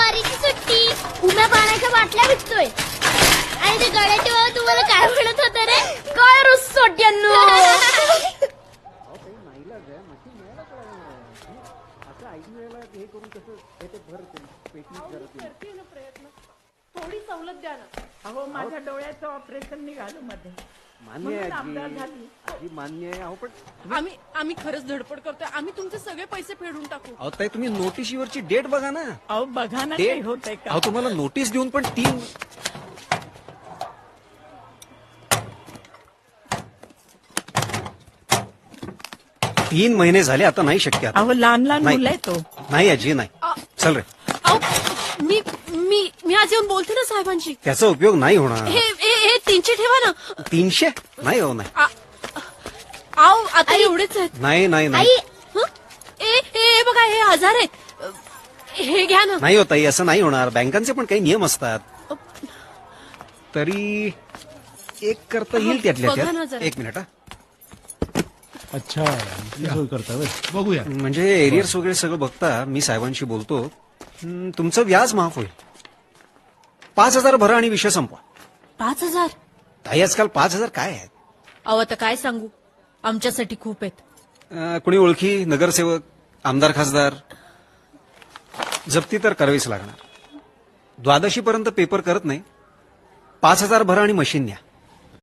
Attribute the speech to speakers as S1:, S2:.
S1: ज्वारीची सुट्टी, उम्या पाण्याच्या बाटल्या विकतोय. आणि ते गड्याची बाबा तुम्हाला काय म्हणत होतं रे?
S2: काय रुसोट्यांनो.
S3: थोडी सवलत द्या ना. अहो माझ्या डोळ्याचं ऑपरेशन निघालं मध्ये.
S4: मान्य आहे आजी, मान्य आहे. अहो पण
S2: आम्ही खरंच धडपड करतोय. आम्ही तुमचे सगळे पैसे फेडून टाकू.
S4: अहो ताई तुम्ही नोटीशीवरची डेट बघा ना.
S3: अहो बघा ना
S4: डेट
S3: काही होतंय का.
S4: अहो तुम्हाला नोटीस देऊन पण 3 महिने झाले, आता नाही शक्य आता.
S3: अहो लहान लहान
S4: नाही.
S3: मुलं आहे तो.
S4: नाही आजी नाही. चल रे,
S2: अहो, मी मी मी आज येऊन बोलते ना साहेबांशी.
S4: त्याचा उपयोग नाही होणार.
S2: हे 300 ठेवा ना.
S4: 300 नाही हो, नाही
S2: अहो आता एवढेच आहेत.
S4: नाही नाही नाही
S1: आई,
S2: हं? हे बघा, हे 1000 आहेत. हे घ्या ना.
S4: नाही हो ताई, असं नाही होणार. बँकांचे पण काही नियम असतात. तरी एक करता येईल त्यातल्या
S2: बघा ना
S4: त्यात.
S2: जरा.
S4: 1 मिनिट हा.
S5: अच्छा सोय करता होय. बघूया.
S4: म्हणजे एरियर्स वगैरे सगळं बघता मी साहेबांशी बोलतो. तुमचं व्याज माफ होईल. 5,000 भरा आणि विषय संपवा.
S2: 5000.
S4: ताई आजकाल 5,000 काय आहेत?
S2: अहो आता काय सांगू, आमच्यासाठी खूप आहेत.
S4: कुणी ओळखी, नगरसेवक, आमदार, खासदार? जप्ती तर करावीच लागणार. 12शी पर्यंत पेपर करत नाही. 5,000 भरा आणि मशीन न्या.